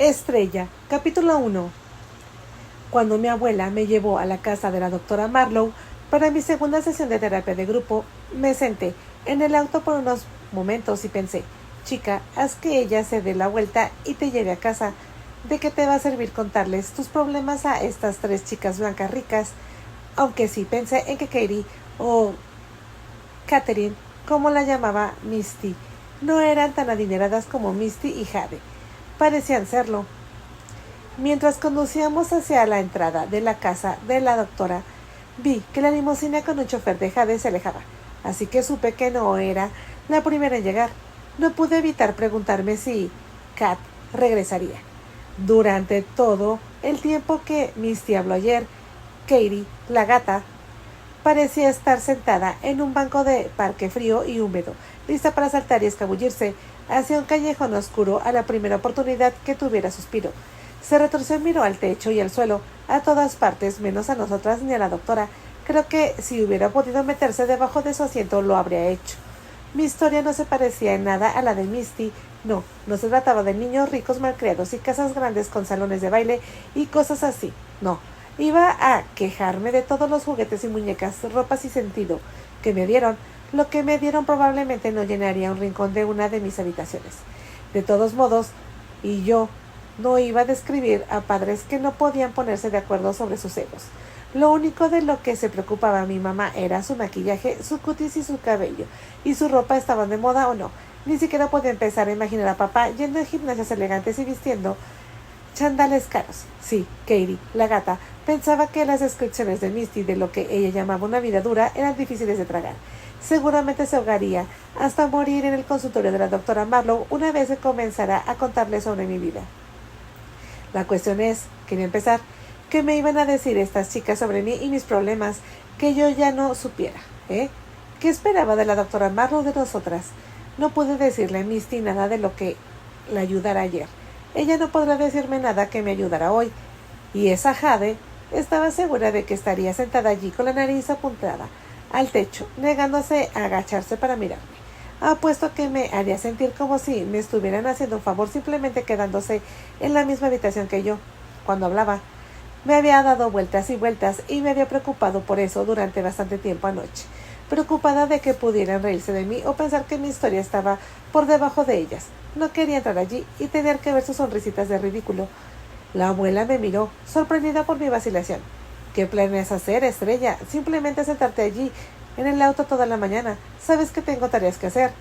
Estrella, capítulo 1. Cuando mi abuela me llevó a la casa de la doctora Marlowe para mi segunda sesión de terapia de grupo, me senté en el auto por unos momentos y pensé, chica, haz que ella se dé la vuelta y te lleve a casa. ¿De qué te va a servir contarles tus problemas a estas tres chicas blancas ricas? Aunque sí pensé en que Katie o Catherine, como la llamaba Misty, no eran tan adineradas como Misty y Jade. Parecían serlo. Mientras conducíamos hacia la entrada de la casa de la doctora, vi que la limusina con un chofer de Jade se alejaba, así que supe que no era la primera en llegar. No pude evitar preguntarme si Kat regresaría. Durante todo el tiempo que Misty habló ayer, Katie, la gata, parecía estar sentada en un banco de parque frío y húmedo, lista para saltar y escabullirse hacia un callejón oscuro a la primera oportunidad que tuviera suspiro. Se retorció y miró al techo y al suelo, a todas partes, menos a nosotras ni a la doctora. Creo que si hubiera podido meterse debajo de su asiento lo habría hecho. Mi historia no se parecía en nada a la de Misty. No se trataba de niños ricos malcriados y casas grandes con salones de baile y cosas así. No, iba a quejarme de todos los juguetes y muñecas, ropas y sentido que me dieron. Lo que me dieron probablemente no llenaría un rincón de una de mis habitaciones. De todos modos, y yo no iba a describir a padres que no podían ponerse de acuerdo sobre sus egos. Lo único de lo que se preocupaba mi mamá era su maquillaje, su cutis y su cabello, y su ropa estaban de moda o no. Ni siquiera podía empezar a imaginar a papá yendo a gimnasios elegantes y vistiendo chandales caros. Sí, Katie, la gata, pensaba que las descripciones de Misty de lo que ella llamaba una vida dura eran difíciles de tragar. Seguramente se ahogaría hasta morir en el consultorio de la doctora Marlowe una vez que comenzara a contarle sobre mi vida. La cuestión es, quería empezar, ¿qué me iban a decir estas chicas sobre mí y mis problemas que yo ya no supiera? ¿Qué esperaba de la doctora Marlowe de nosotras? No pude decirle a Misty nada de lo que la ayudara ayer. Ella no podrá decirme nada que me ayudara hoy. Y esa Jade estaba segura de que estaría sentada allí con la nariz apuntada al techo, negándose a agacharse para mirarme. Apuesto que me haría sentir como si me estuvieran haciendo un favor simplemente quedándose en la misma habitación que yo. Cuando hablaba, me había dado vueltas y vueltas y me había preocupado por eso durante bastante tiempo anoche. Preocupada de que pudieran reírse de mí o pensar que mi historia estaba por debajo de ellas. No quería entrar allí y tener que ver sus sonrisitas de ridículo. La abuela me miró, sorprendida por mi vacilación. ¿Qué planeas hacer, Estrella? Simplemente sentarte allí, en el auto toda la mañana. Sabes que tengo tareas que hacer.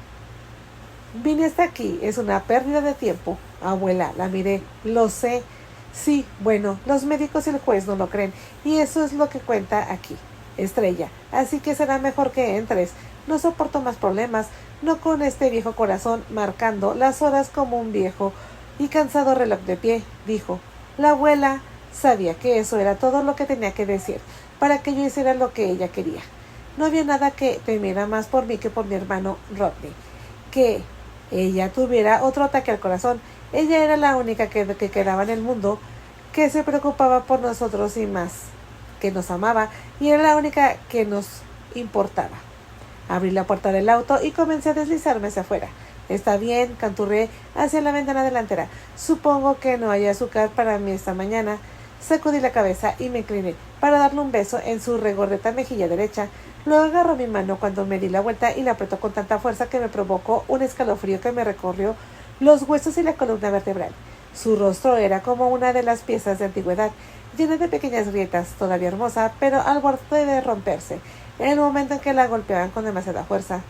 Vine hasta aquí. Es una pérdida de tiempo. Abuela, la miré. Lo sé. Sí, bueno, los médicos y el juez no lo creen. Y eso es lo que cuenta aquí. Estrella, así que será mejor que entres. No soporto más problemas. No con este viejo corazón marcando las horas como un viejo y cansado reloj de pie, dijo. La abuela sabía que eso era todo lo que tenía que decir, para que yo hiciera lo que ella quería. No había nada que temiera más por mí que por mi hermano Rodney. Que ella tuviera otro ataque al corazón. Ella era la única que quedaba en el mundo que se preocupaba por nosotros y más, que nos amaba, y era la única que nos importaba. Abrí la puerta del auto y comencé a deslizarme hacia afuera. Está bien, canturré hacia la ventana delantera. Supongo que no hay azúcar para mí esta mañana. Sacudí la cabeza y me incliné para darle un beso en su regordeta mejilla derecha. Luego agarró mi mano cuando me di la vuelta y la apretó con tanta fuerza que me provocó un escalofrío que me recorrió los huesos y la columna vertebral. Su rostro era como una de las piezas de antigüedad, llena de pequeñas grietas, todavía hermosa, pero al borde de romperse, en el momento en que la golpeaban con demasiada fuerza.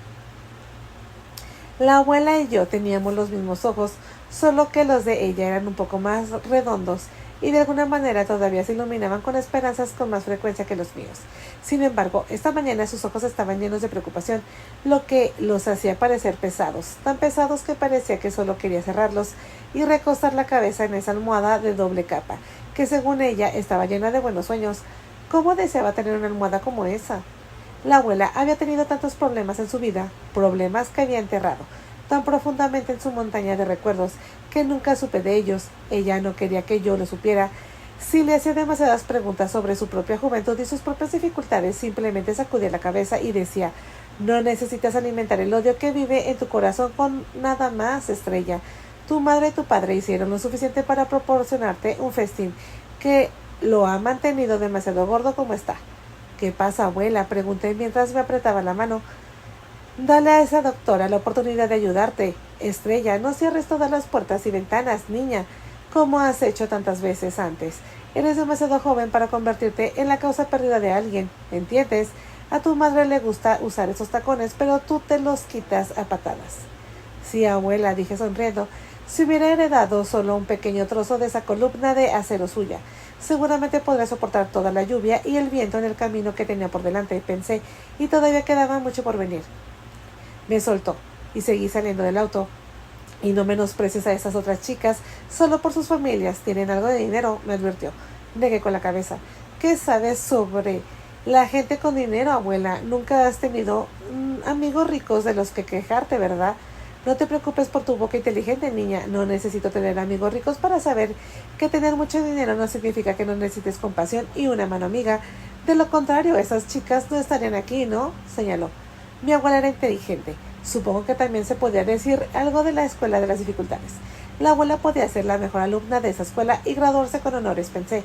La abuela y yo teníamos los mismos ojos, solo que los de ella eran un poco más redondos y de alguna manera todavía se iluminaban con esperanzas con más frecuencia que los míos. Sin embargo, esta mañana sus ojos estaban llenos de preocupación, lo que los hacía parecer pesados, tan pesados que parecía que solo quería cerrarlos y recostar la cabeza en esa almohada de doble capa, que según ella estaba llena de buenos sueños. ¿Cómo deseaba tener una almohada como esa? La abuela había tenido tantos problemas en su vida, problemas que había enterrado tan profundamente en su montaña de recuerdos que nunca supe de ellos. Ella no quería que yo lo supiera. Si le hacía demasiadas preguntas sobre su propia juventud y sus propias dificultades, simplemente sacudía la cabeza y decía, no necesitas alimentar el odio que vive en tu corazón con nada más, Estrella. Tu madre y tu padre hicieron lo suficiente para proporcionarte un festín que lo ha mantenido demasiado gordo como está. ¿Qué pasa, abuela? Pregunté mientras me apretaba la mano. Dale a esa doctora la oportunidad de ayudarte. Estrella, no cierres todas las puertas y ventanas, niña, como has hecho tantas veces antes. Eres demasiado joven para convertirte en la causa perdida de alguien, ¿entiendes? A tu madre le gusta usar esos tacones, pero tú te los quitas a patadas. Sí, abuela, dije sonriendo. Si hubiera heredado solo un pequeño trozo de esa columna de acero suya, seguramente podría soportar toda la lluvia y el viento en el camino que tenía por delante, pensé, y todavía quedaba mucho por venir. Me soltó y seguí saliendo del auto. Y no menosprecies a esas otras chicas solo por sus familias. Tienen algo de dinero, me advirtió. Negué con la cabeza. ¿Qué sabes sobre la gente con dinero, abuela? Nunca has tenido amigos ricos de los que quejarte, ¿verdad? No te preocupes por tu boca inteligente, niña. No necesito tener amigos ricos para saber que tener mucho dinero no significa que no necesites compasión y una mano amiga. De lo contrario, esas chicas no estarían aquí, ¿no? Señaló. Mi abuela era inteligente. Supongo que también se podía decir algo de la escuela de las dificultades. La abuela podía ser la mejor alumna de esa escuela y graduarse con honores, pensé.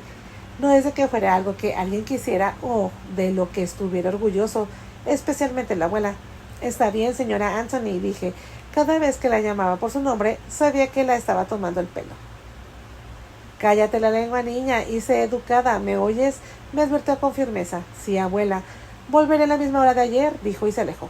No es de que fuera algo que alguien quisiera o de lo que estuviera orgulloso, especialmente la abuela. Está bien, señora Anthony, dije. Cada vez que la llamaba por su nombre, sabía que la estaba tomando el pelo. Cállate la lengua, niña, y sé educada, ¿me oyes? Me advirtió con firmeza. Sí, abuela. Volveré a la misma hora de ayer, dijo y se alejó.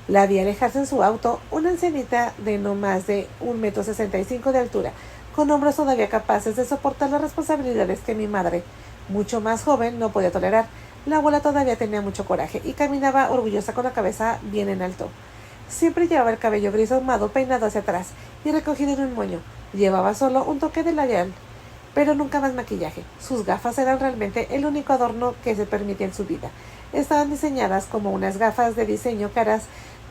La vi alejarse en su auto, una ancianita de no más de 1,65 m de altura, con hombros todavía capaces de soportar las responsabilidades que mi madre, mucho más joven, no podía tolerar. La abuela todavía tenía mucho coraje y caminaba orgullosa con la cabeza bien en alto. Siempre llevaba el cabello gris ahumado peinado hacia atrás y recogido en un moño. Llevaba solo un toque de labial, pero nunca más maquillaje. Sus gafas eran realmente el único adorno que se permitía en su vida. Estaban diseñadas como unas gafas de diseño caras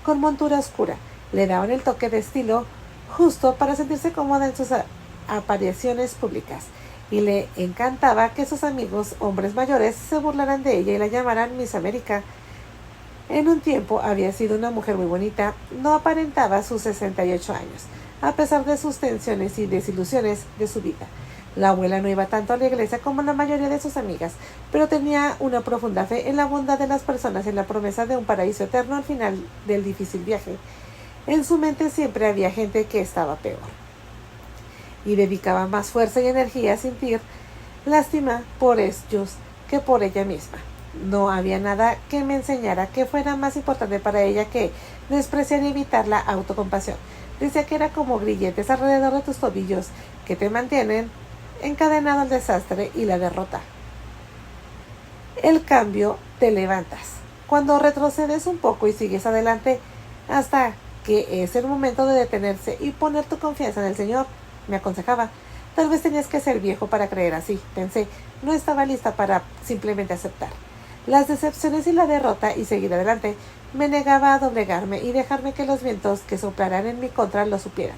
con montura oscura. Le daban el toque de estilo justo para sentirse cómoda en sus apariciones públicas. Y le encantaba que sus amigos, hombres mayores, se burlaran de ella y la llamaran Miss América. En un tiempo había sido una mujer muy bonita, no aparentaba sus 68 años, a pesar de sus tensiones y desilusiones de su vida. La abuela no iba tanto a la iglesia como la mayoría de sus amigas, pero tenía una profunda fe en la bondad de las personas y en la promesa de un paraíso eterno al final del difícil viaje. En su mente siempre había gente que estaba peor, y dedicaba más fuerza y energía a sentir lástima por ellos que por ella misma. No había nada que me enseñara que fuera más importante para ella que despreciar y evitar la autocompasión. Decía que era como grilletes alrededor de tus tobillos que te mantienen encadenado al desastre y la derrota. El cambio te levantas. Cuando retrocedes un poco y sigues adelante hasta que es el momento de detenerse y poner tu confianza en el Señor, me aconsejaba. Tal vez tenías que ser viejo para creer así, pensé. No estaba lista para simplemente aceptar las decepciones y la derrota y seguir adelante. Me negaba a doblegarme y dejarme que los vientos que soplaran en mi contra lo supieran.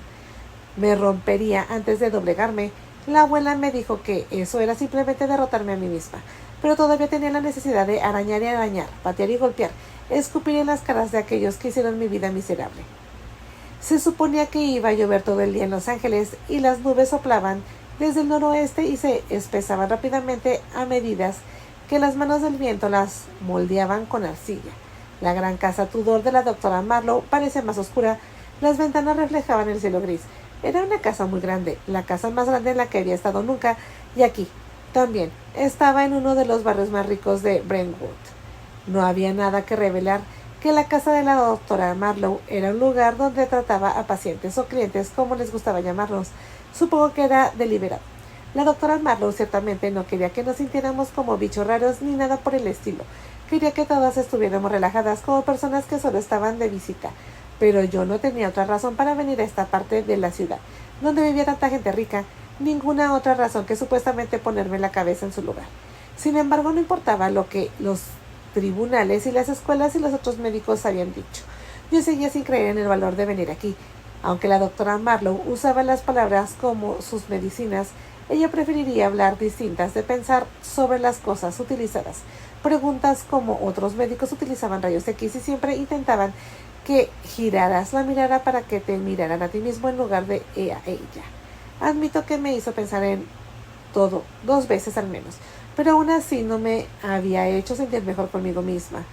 Me rompería antes de doblegarme. La abuela me dijo que eso era simplemente derrotarme a mí misma, pero todavía tenía la necesidad de arañar y arañar, patear y golpear, escupir en las caras de aquellos que hicieron mi vida miserable. Se suponía que iba a llover todo el día en Los Ángeles y las nubes soplaban desde el noroeste y se espesaban rápidamente a medida que las manos del viento las moldeaban con arcilla. La gran casa Tudor de la doctora Marlowe parecía más oscura. Las ventanas reflejaban el cielo gris. Era una casa muy grande, la casa más grande en la que había estado nunca, y aquí, también, estaba en uno de los barrios más ricos de Brentwood. No había nada que revelar que la casa de la doctora Marlowe era un lugar donde trataba a pacientes o clientes, como les gustaba llamarlos. Supongo que era deliberado. La doctora Marlowe ciertamente no quería que nos sintiéramos como bichos raros ni nada por el estilo. Quería que todas estuviéramos relajadas como personas que solo estaban de visita. Pero yo no tenía otra razón para venir a esta parte de la ciudad, donde vivía tanta gente rica, ninguna otra razón que supuestamente ponerme la cabeza en su lugar. Sin embargo, no importaba lo que los tribunales y las escuelas y los otros médicos habían dicho. Yo seguía sin creer en el valor de venir aquí. Aunque la doctora Marlowe usaba las palabras como sus medicinas, ella preferiría hablar distintas, de pensar sobre las cosas utilizadas. Preguntas como otros médicos utilizaban rayos X y siempre intentaban que giraras la mirada para que te miraran a ti mismo en lugar de a ella. Admito que me hizo pensar en todo, 2 veces al menos, pero aún así no me había hecho sentir mejor conmigo misma,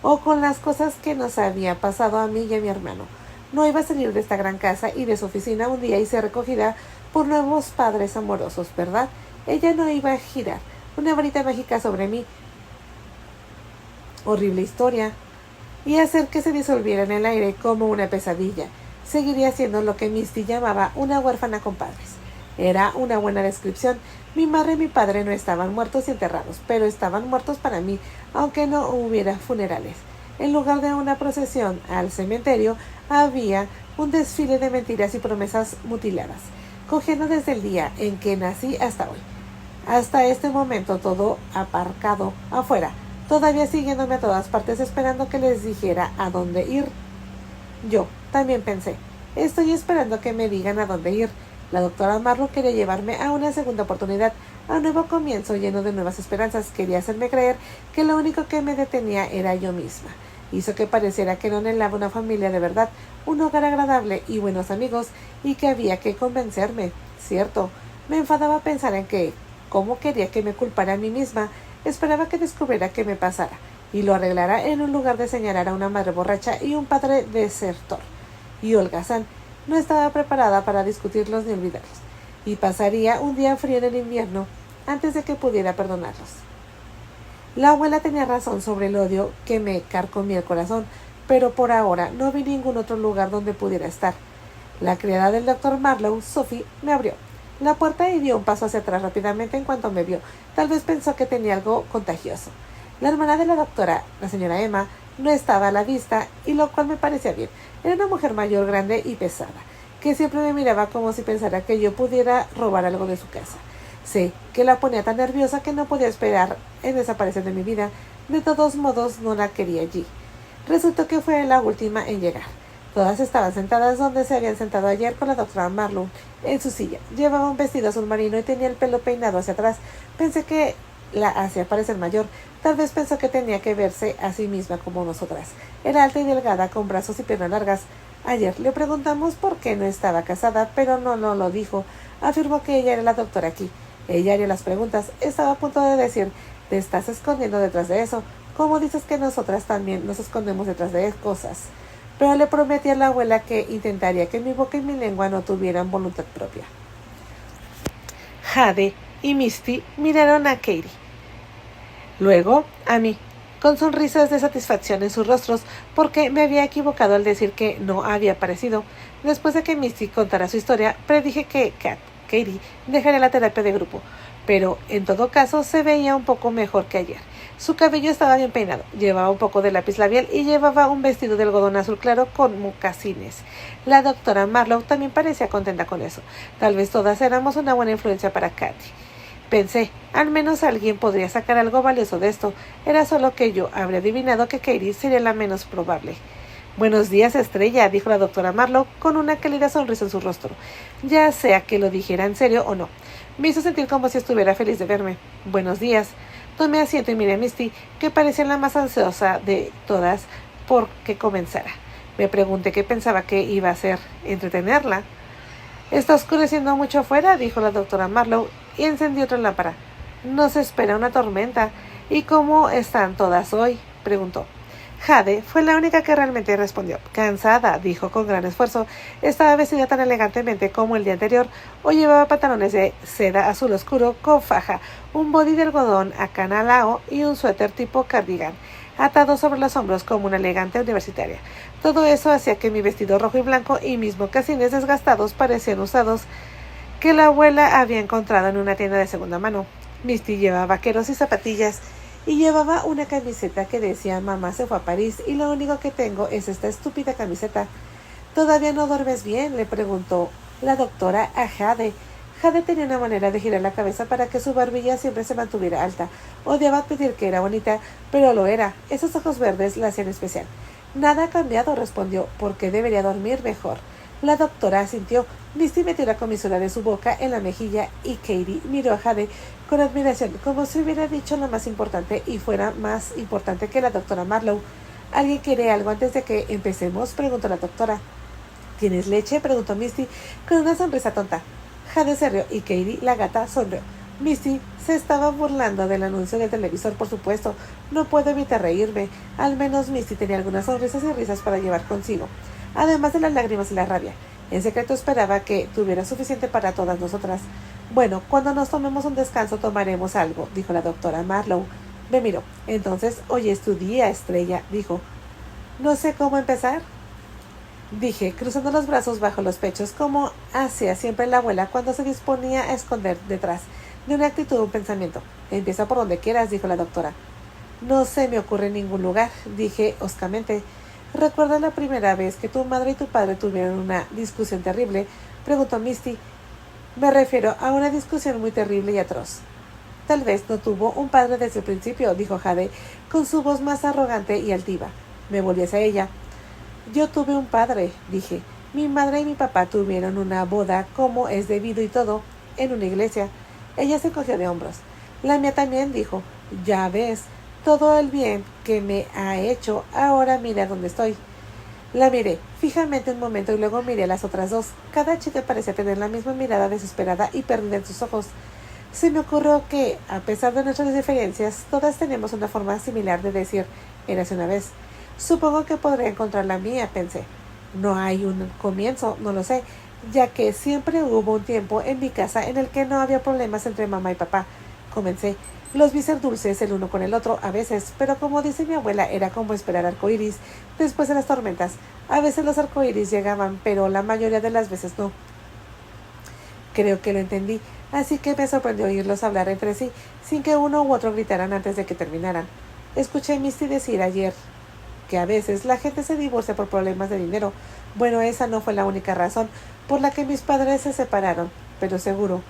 o con las cosas que nos había pasado a mí y a mi hermano. No iba a salir de esta gran casa y de su oficina un día y ser recogida por nuevos padres amorosos, ¿verdad? Ella no iba a girar una varita mágica sobre mí, horrible historia, y hacer que se disolviera en el aire como una pesadilla. Seguiría siendo lo que Misty llamaba una huérfana con padres. Era una buena descripción. Mi madre y mi padre no estaban muertos y enterrados, pero estaban muertos para mí, aunque no hubiera funerales. En lugar de una procesión al cementerio, había un desfile de mentiras y promesas mutiladas, cogiendo desde el día en que nací hasta hoy. Hasta este momento todo aparcado afuera, todavía siguiéndome a todas partes esperando que les dijera a dónde ir. Yo también pensé, estoy esperando que me digan a dónde ir. La doctora Marlowe quería llevarme a una segunda oportunidad, a un nuevo comienzo lleno de nuevas esperanzas. Quería hacerme creer que lo único que me detenía era yo misma. Hizo que pareciera que no anhelaba una familia de verdad, un hogar agradable y buenos amigos, y que había que convencerme. Cierto, me enfadaba pensar en que, como quería que me culpara a mí misma, esperaba que descubriera qué me pasara, y lo arreglara en un lugar de señalar a una madre borracha y un padre desertor. Y holgazán, no estaba preparada para discutirlos ni olvidarlos, y pasaría un día frío en el invierno antes de que pudiera perdonarlos. La abuela tenía razón sobre el odio que me carcomía el corazón, pero por ahora no vi ningún otro lugar donde pudiera estar. La criada del doctor Marlowe, Sophie, me abrió la puerta y dio un paso hacia atrás rápidamente en cuanto me vio. Tal vez pensó que tenía algo contagioso. La hermana de la doctora, la señora Emma, no estaba a la vista, y lo cual me parecía bien. Era una mujer mayor, grande y pesada, que siempre me miraba como si pensara que yo pudiera robar algo de su casa. Sé que la ponía tan nerviosa que no podía esperar en desaparecer de mi vida. De todos modos, no la quería allí. Resultó que fue la última en llegar. Todas estaban sentadas donde se habían sentado ayer con la doctora Marlowe, en su silla. Llevaba un vestido azul marino y tenía el pelo peinado hacia atrás. Pensé que la hacía parecer mayor. Tal vez pensó que tenía que verse a sí misma como nosotras. Era alta y delgada, con brazos y piernas largas. Ayer le preguntamos por qué no estaba casada, pero no lo dijo. Afirmó que ella era la doctora aquí. Ella haría las preguntas. Estaba a punto de decir, te estás escondiendo detrás de eso. ¿Cómo dices que nosotras también nos escondemos detrás de cosas? Pero le prometí a la abuela que intentaría que mi boca y mi lengua no tuvieran voluntad propia. Jade y Misty miraron a Katie, luego a mí, con sonrisas de satisfacción en sus rostros, porque me había equivocado al decir que no había aparecido. Después de que Misty contara su historia, predije que Katie dejaría la terapia de grupo, pero en todo caso se veía un poco mejor que ayer. Su cabello estaba bien peinado, llevaba un poco de lápiz labial y llevaba un vestido de algodón azul claro con mocasines. La doctora Marlowe también parecía contenta con eso. Tal vez todas éramos una buena influencia para Katy. Pensé, al menos alguien podría sacar algo valioso de esto. Era solo que yo habría adivinado que Katie sería la menos probable. Buenos días, Estrella, dijo la doctora Marlowe con una cálida sonrisa en su rostro, ya sea que lo dijera en serio o no. Me hizo sentir como si estuviera feliz de verme. Buenos días. Tomé asiento y miré a Misty, que parecía la más ansiosa de todas por que comenzara. Me pregunté qué pensaba que iba a hacer, entretenerla. Está oscureciendo mucho afuera, dijo la doctora Marlowe, y encendió otra lámpara. Nos espera una tormenta. ¿Y cómo están todas hoy?, preguntó. Jade fue la única que realmente respondió. Cansada, dijo con gran esfuerzo. Estaba vestida tan elegantemente como el día anterior. Hoy llevaba pantalones de seda azul oscuro con faja, un body de algodón acanalao y un suéter tipo cardigan, atado sobre los hombros como una elegante universitaria. Todo eso hacía que mi vestido rojo y blanco y mis mocasines desgastados parecían usados, que la abuela había encontrado en una tienda de segunda mano. Misty llevaba vaqueros y zapatillas, y llevaba una camiseta que decía mamá se fue a París y lo único que tengo es esta estúpida camiseta. ¿Todavía no duermes bien?, le preguntó la doctora a Jade. Jade tenía una manera de girar la cabeza para que su barbilla siempre se mantuviera alta. Odiaba admitir que era bonita, pero lo era. Esos ojos verdes la hacían especial. Nada ha cambiado, respondió, porque debería dormir mejor. La doctora asintió. Misty metió la comisura de su boca en la mejilla y Katie miró a Jade con admiración, como si hubiera dicho lo más importante y fuera más importante que la doctora Marlowe. ¿Alguien quiere algo antes de que empecemos?, preguntó la doctora. ¿Tienes leche?, preguntó Misty con una sonrisa tonta. Jade se rió y Katie, la gata, sonrió. Misty se estaba burlando del anuncio del televisor, por supuesto. No puedo evitar reírme. Al menos Misty tenía algunas sonrisas y risas para llevar consigo, además de las lágrimas y la rabia. En secreto esperaba que tuviera suficiente para todas nosotras. Bueno, cuando nos tomemos un descanso tomaremos algo, dijo la doctora Marlowe. Me miró. Entonces, hoy es tu día, estrella, dijo. No sé cómo empezar, dije, cruzando los brazos bajo los pechos, como hacía siempre la abuela cuando se disponía a esconder detrás de una actitud o un pensamiento. Empieza por donde quieras, dijo la doctora. No se me ocurre ningún lugar, dije hoscamente. ¿Recuerdas la primera vez que tu madre y tu padre tuvieron una discusión terrible?, preguntó Misty. Me refiero a una discusión muy terrible y atroz. Tal vez no tuvo un padre desde el principio, dijo Jade, con su voz más arrogante y altiva. Me volví hacia ella. Yo tuve un padre, dije. Mi madre y mi papá tuvieron una boda como es debido y todo, en una iglesia. Ella se cogió de hombros. La mía también, dijo. Ya ves, todo el bien que me ha hecho, ahora mira dónde estoy. La miré fijamente un momento y luego miré a las otras dos. Cada chica parecía tener la misma mirada desesperada y perdida en sus ojos. Se me ocurrió que, a pesar de nuestras diferencias, todas tenemos una forma similar de decir «érase una vez». Supongo que podré encontrar la mía, pensé. No hay un comienzo, no lo sé, ya que siempre hubo un tiempo en mi casa en el que no había problemas entre mamá y papá. Comencé. Los vi ser dulces el uno con el otro a veces, pero como dice mi abuela, era como esperar arcoíris después de las tormentas. A veces los arcoíris llegaban, pero la mayoría de las veces no. Creo que lo entendí, así que me sorprendió oírlos hablar entre sí, sin que uno u otro gritaran antes de que terminaran. Escuché a Misty decir ayer que a veces la gente se divorcia por problemas de dinero. Bueno, esa no fue la única razón por la que mis padres se separaron, pero seguro.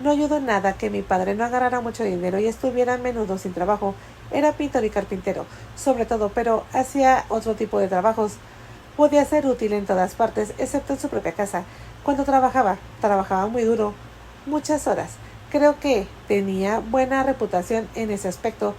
No ayudó en nada que mi padre no agarrara mucho dinero y estuviera a menudo sin trabajo. Era pintor y carpintero, sobre todo, pero hacía otro tipo de trabajos. Podía ser útil en todas partes, excepto en su propia casa. Cuando trabajaba muy duro, muchas horas. Creo que tenía buena reputación en ese aspecto,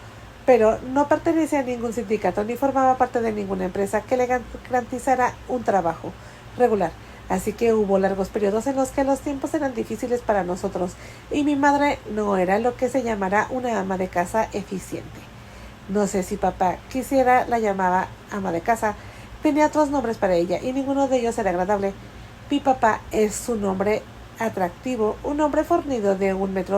pero no pertenecía a ningún sindicato ni formaba parte de ninguna empresa que le garantizara un trabajo regular. Así que hubo largos periodos en los que los tiempos eran difíciles para nosotros y mi madre no era lo que se llamará una ama de casa eficiente. No sé si papá quisiera la llamaba ama de casa. Tenía otros nombres para ella y ninguno de ellos era agradable. Mi papá es un hombre atractivo, un hombre fornido de 1,95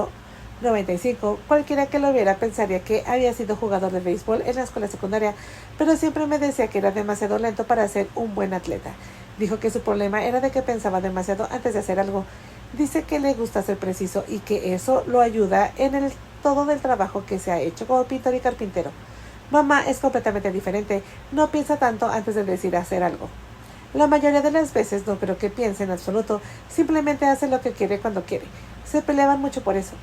m. Cualquiera que lo viera pensaría que había sido jugador de béisbol en la escuela secundaria, pero siempre me decía que era demasiado lento para ser un buen atleta. Dijo que su problema era de que pensaba demasiado antes de hacer algo. Dice que le gusta ser preciso y que eso lo ayuda en el todo del trabajo que se ha hecho como pintor y carpintero. Mamá es completamente diferente, no piensa tanto antes de decir hacer algo. La mayoría de las veces no creo que piense en absoluto, simplemente hace lo que quiere cuando quiere. Se peleaban mucho por eso.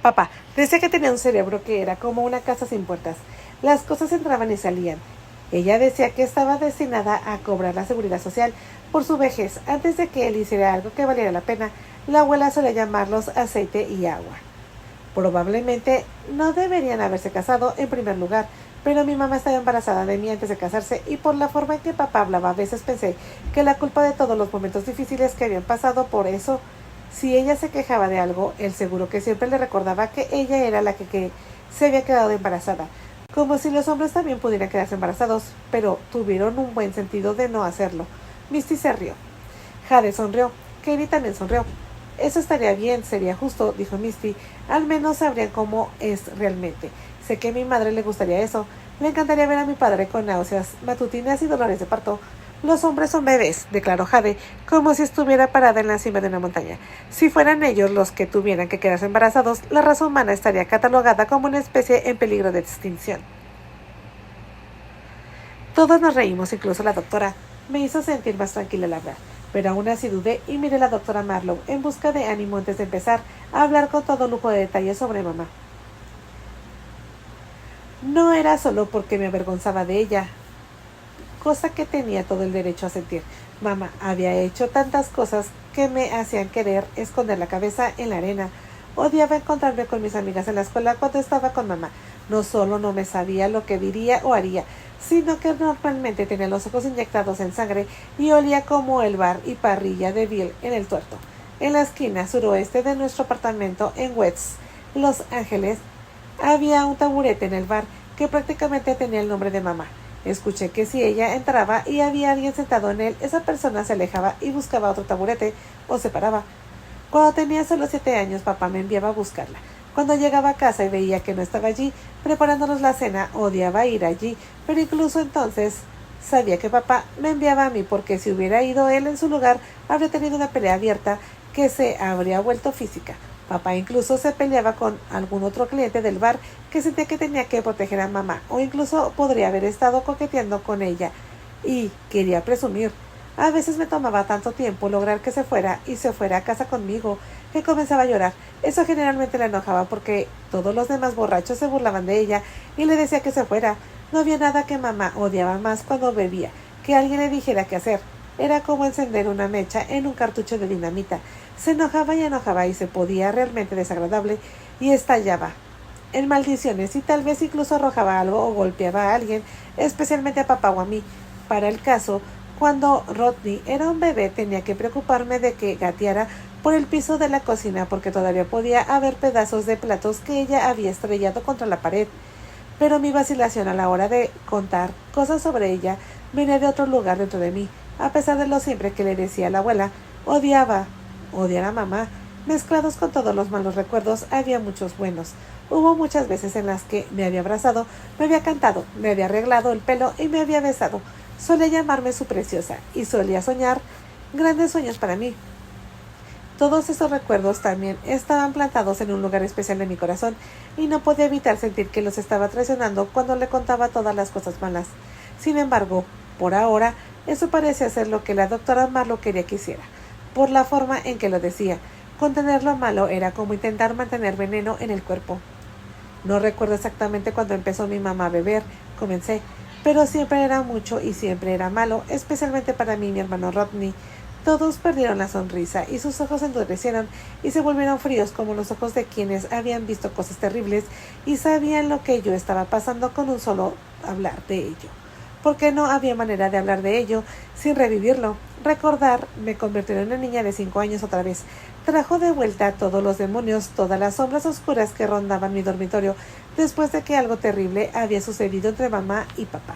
Papá decía que tenía un cerebro que era como una casa sin puertas. Las cosas entraban y salían. Ella decía que estaba destinada a cobrar la seguridad social por su vejez antes de que él hiciera algo que valiera la pena. La abuela solía llamarlos aceite y agua. Probablemente no deberían haberse casado en primer lugar, pero mi mamá estaba embarazada de mí antes de casarse y por la forma en que papá hablaba a veces pensé que la culpa de todos los momentos difíciles que habían pasado por eso. Si ella se quejaba de algo, él seguro que siempre le recordaba que ella era la que se había quedado embarazada. Como si los hombres también pudieran quedarse embarazados, pero tuvieron un buen sentido de no hacerlo. Misty se rió. Jade sonrió. Katie también sonrió. Eso estaría bien, sería justo, dijo Misty. Al menos sabrían cómo es realmente. Sé que a mi madre le gustaría eso. Le encantaría ver a mi padre con náuseas matutinas y dolores de parto. Los hombres son bebés, declaró Jade, como si estuviera parada en la cima de una montaña. Si fueran ellos los que tuvieran que quedarse embarazados, la raza humana estaría catalogada como una especie en peligro de extinción. Todos nos reímos, incluso la doctora. Me hizo sentir más tranquila al hablar, pero aún así dudé y miré a la doctora Marlowe en busca de ánimo antes de empezar a hablar con todo lujo de detalles sobre mamá. No era solo porque me avergonzaba de ella, cosa que tenía todo el derecho a sentir. Mamá había hecho tantas cosas que me hacían querer esconder la cabeza en la arena. Odiaba encontrarme con mis amigas en la escuela cuando estaba con mamá. No solo no me sabía lo que diría o haría, sino que normalmente tenía los ojos inyectados en sangre y olía como el bar y parrilla de Bill en el tuerto. En la esquina suroeste de nuestro apartamento en West Los Ángeles había un taburete en el bar que prácticamente tenía el nombre de mamá. Escuché que si ella entraba y había alguien sentado en él, esa persona se alejaba y buscaba otro taburete o se paraba. Cuando tenía solo 7 años, papá me enviaba a buscarla. Cuando llegaba a casa y veía que no estaba allí, preparándonos la cena, odiaba ir allí, pero incluso entonces sabía que papá me enviaba a mí porque si hubiera ido él en su lugar, habría tenido una pelea abierta que se habría vuelto física. Papá incluso se peleaba con algún otro cliente del bar que sentía que tenía que proteger a mamá, o incluso podría haber estado coqueteando con ella y quería presumir. A veces me tomaba tanto tiempo lograr que se fuera y se fuera a casa conmigo, que comenzaba a llorar. Eso generalmente la enojaba porque todos los demás borrachos se burlaban de ella y le decía que se fuera. No había nada que mamá odiaba más cuando bebía, que alguien le dijera qué hacer. Era como encender una mecha en un cartucho de dinamita. Se enojaba y se podía realmente desagradable y estallaba en maldiciones y tal vez incluso arrojaba algo o golpeaba a alguien, especialmente a papá o a mí. Para el caso, cuando Rodney era un bebé tenía que preocuparme de que gateara por el piso de la cocina porque todavía podía haber pedazos de platos que ella había estrellado contra la pared. Pero mi vacilación a la hora de contar cosas sobre ella venía de otro lugar dentro de mí, a pesar de lo siempre que le decía a la abuela, odiar a mamá. Mezclados con todos los malos recuerdos había muchos buenos. Hubo muchas veces en las que me había abrazado, me había cantado, me había arreglado el pelo y me había besado. Solía llamarme su preciosa y solía soñar grandes sueños para mí. Todos esos recuerdos también estaban plantados en un lugar especial de mi corazón y no podía evitar sentir que los estaba traicionando cuando le contaba todas las cosas malas. Sin embargo, por ahora, eso parecía ser lo que la doctora Marlowe quería que hiciera, por la forma en que lo decía. Contener lo malo era como intentar mantener veneno en el cuerpo. No recuerdo exactamente cuándo empezó mi mamá a beber, comencé, pero siempre era mucho y siempre era malo, especialmente para mí y mi hermano Rodney. Todos perdieron la sonrisa y sus ojos endurecieron y se volvieron fríos como los ojos de quienes habían visto cosas terribles y sabían lo que yo estaba pasando con un solo hablar de ello. Porque no había manera de hablar de ello sin revivirlo. Recordar me convirtió en una niña de 5 años otra vez. Trajo de vuelta todos los demonios, todas las sombras oscuras que rondaban mi dormitorio después de que algo terrible había sucedido entre mamá y papá.